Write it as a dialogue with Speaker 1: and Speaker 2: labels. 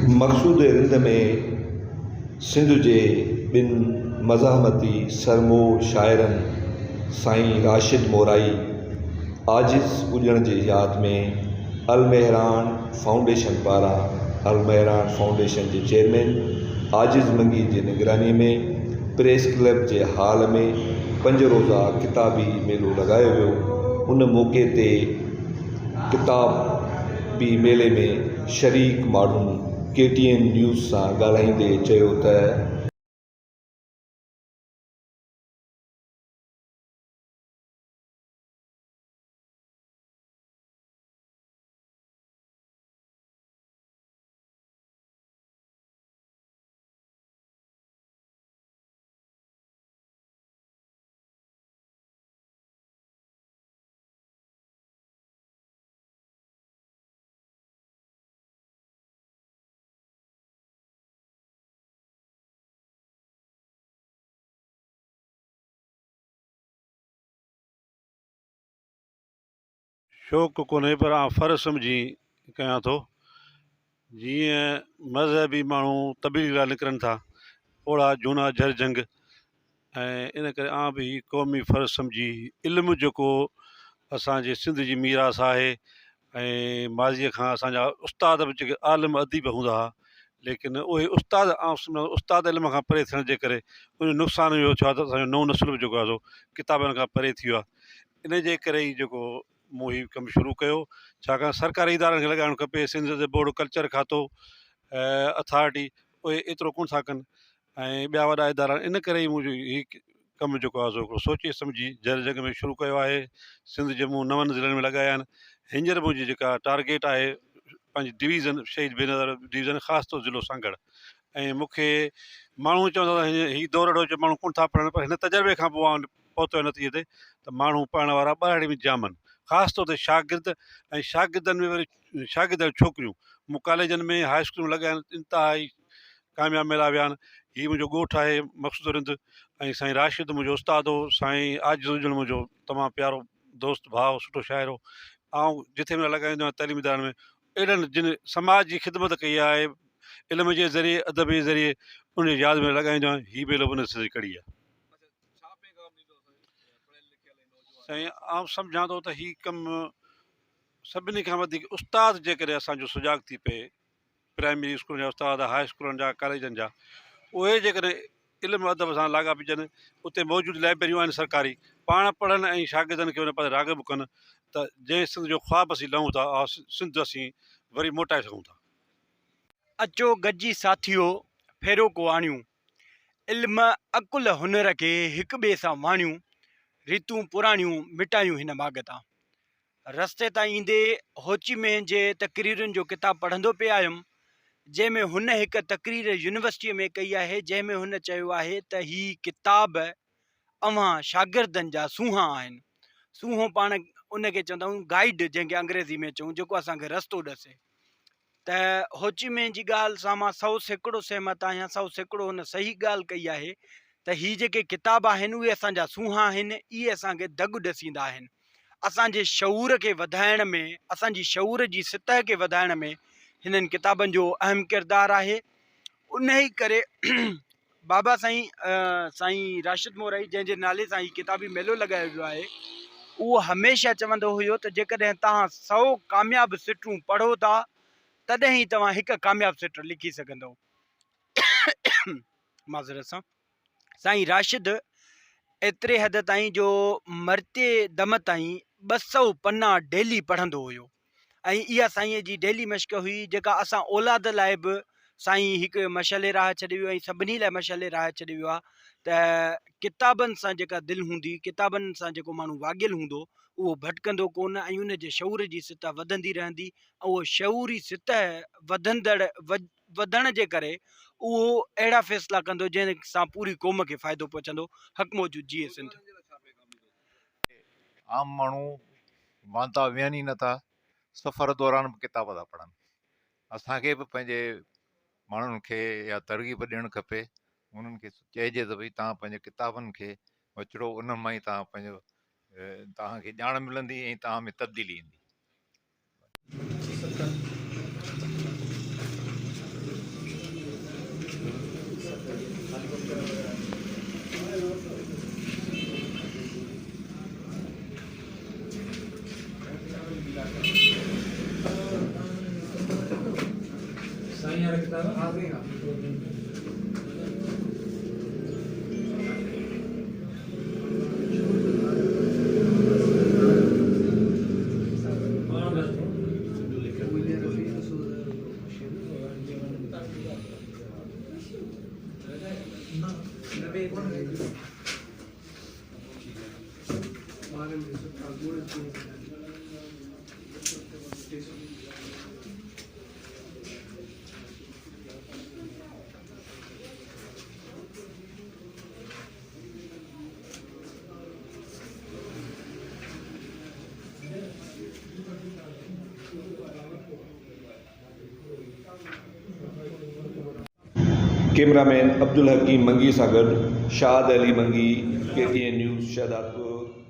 Speaker 1: मक़सूद रिंद में सिंध जे ॿिनि मज़ाहमती सरमो शाइरनि साईं राशिद मोराई आजिज़ पुॼण जे यादि में अलमहरान फाउंडेशन पारां अलमहरान फाउंडेशन जे चेयरमैन आजिज़ मंगी जी निगरानी में प्रेस क्लब जे हाल में 5 रोज़ा किताबी मेलो लॻायो वियो। उन मौक़े ते किताबी मेले में शरीक माण्हुनि KTN न्यूज़ सां ॻाल्हाईंदे चयो त
Speaker 2: शौक़ु कोन्हे पर फ़र्ज़ु सम्झी कयां थो। जीअं मज़हबी माण्हू तब्दीली लाइ निकिरनि था, ओड़ा झूना झरजंग, ऐं इन करे बि क़ौमी फ़र्ज़ु सम्झी इल्मु जेको असांजे सिंध जी मीरास आहे ऐं माज़ीअ खां असांजा उस्ताद बि जेके आलिम अदीब हूंदा हुआ, लेकिन उहे उस्ताद इल्म खां परे थियण जे करे उन नुक़सानु इहो थियो आहे त असांजो नओं नस्ल बि जेको आहे सो किताबनि खां परे थी वियो आहे। इन जे करे ई जेको मूं हीउ कमु शुरू कयो, छाकाणि सरकारी इदारनि खे लॻाइणु खपे। सिंध जे बोर्ड कल्चर खातो अथॉरिटी उहे एतिरो कोन था कनि ऐं ॿिया वॾा इदारा, इन करे ई मुंहिंजो हीउ कमु जेको आहे सो हिकिड़ो सोचे सम्झी जर जॻह में शुरू कयो आहे। सिंध जे मूं 9 ज़िलनि में लॻाया आहिनि। हींअर मुंहिंजी जेका टारगेट आहे पंहिंजी डिवीज़न शहीद बेनज़ीर डिवीज़न ख़ासि तौर ज़िलो सांगड़, ऐं मूंखे माण्हू चवंदा हुआ हीउ दौर जो माण्हू कोन था पढ़नि, पर हिन तजर्बे खां पोइ पहुतो नतीजे ते त माण्हू पढ़ण वारा ॿाहिरि में जाम आहिनि, ख़ासि तौर ते शागिर्द ऐं शागिर्दनि में वरी शागिर्द छोकिरियूं। मूं कॉलेजनि में हाई स्कूल में लॻाया आहिनि, इंतिहाई कामयाब मिला विया आहिनि। हीउ मुंहिंजो ॻोठु आहे मक़सूद रिंद, ऐं साईं राशिद मुंहिंजो उस्ताद हो, साईं आजिज़ हुजण मुंहिंजो तमामु प्यारो दोस्त भाउ, सुठो शाइर हो। ऐं जिथे महिल लॻाईंदो आहियां तइलीमी इदारनि में, अहिड़नि जिन समाज जी ख़िदमत कई आहे इल्म जे ज़रिए, अदब जे ज़रिए, उन जी यादि में लॻाईंदो आहियां। हीउ मेलो उन जी कड़ी आहे। साईं आउं सम्झां थो त हीउ कमु सभिनी खां वधीक उस्ताद जे करे असांजो सुजाॻ थी पए, प्राइमरी स्कूल जा उस्ताद, हाई स्कूलनि जा, कॉलेजनि जा, उहे जेकॾहिं इल्मु अदब सां लाॻापी ॼनि, उते मौजूदु लाइब्रेरियूं आहिनि सरकारी, पाण पढ़नि ऐं शागिर्दनि खे उन पासे राग़िब कनि, त जंहिं सिंध जो ख़्वाबु असीं लहूं था, सिंध असीं वरी मोटाए सघूं था।
Speaker 3: अचो गॾिजी साथियो फेरो को आणियूं, इल्म अकुल हुनर खे हिक ॿिए सां वाणियूं, रीतूं पुराणियूं मिटायूं हिन माॻ तां। रस्ते तां ईंदे होचीमैन जे तक़रीरुनि जो किताबु पढ़ंदो पिया आयुमि, जंहिंमें हुन हिकु तक़रीर यूनिवर्सिटीअ में कई आहे, जंहिंमें हुन चयो आहे त हीअ किताब अव्हां शागिर्दनि जा सूंहां आहिनि। सूंहों पाण उनखे चवंदा आहियूं गाइड, जंहिंखे अंग्रेज़ी में चऊं, जेको असांखे रस्तो ॾसे। त होचीमैन जी ॻाल्हि सां मां 100% सहमत आहियां, 100% हुन सही ॻाल्हि कई आहे त हीअ जेके किताब आहिनि उहे असांजा सूंहां आहिनि, इहे असांखे दॻु ॾसींदा आहिनि। असांजे शऊर खे वधाइण में, असांजी शऊर जी सतह खे वधाइण में हिननि किताबनि जो अहम किरदारु आहे। उन ई करे बाबा साईं राशिद मोराई, जंहिंजे नाले सां ही किताबी मेलो लॻायो वियो आहे, उहो हमेशह चवंदो हुयो त जेकॾहिं तव्हां 100 कामयाबु सिटूं पढ़ो था, तॾहिं ई तव्हां हिकु कामयाबु सिट लिखी सघंदव। माज़रत सां साईं राशिद एतिरे हद ताईं जो मरते दम ताईं 200 पन्ना डेली पढ़ंदो हुयो, ऐं इहा साईंअ जी डेली मश्क हुई, जेका असां औलाद लाइ बि साईं हिकु मशाले राह छॾे वियो, ऐं सभिनी लाइ मशाले राह छॾे वियो आहे त किताबनि सां जेका दिलि हूंदी, किताबनि सां जेको माण्हू वागियल हूंदो, उहो भटकंदो कोन, ऐं उन जे शऊर जी सतह वधंदी रहंदी। ऐं उहो शऊरी सतह वधण जे करे उहो अहिड़ा फ़ैसिला कंदो जंहिं सां पूरी क़ौम खे फ़ाइदो पहुचंदो। हक़ मौजूद जी सिंध।
Speaker 4: आम माण्हू वांदा वेहनि ई नथा, सफ़र दौरान बि किताब था पढ़नि। असांखे बि पंहिंजे माण्हुनि खे या तरग़ीब ॾियणु खपे, उन्हनि खे चइजे त भई तव्हां पंहिंजे किताबनि खे वचिड़ो, उन मां ई तव्हां पंहिंजो तव्हांखे ॼाण मिलंदी ऐं तव्हां में तब्दीली ईंदी।
Speaker 1: कैमरामैन अब्दुल हकीम मंगी सां गॾु शाद अली मंगी, KTN न्यूज़ शहदादपुर।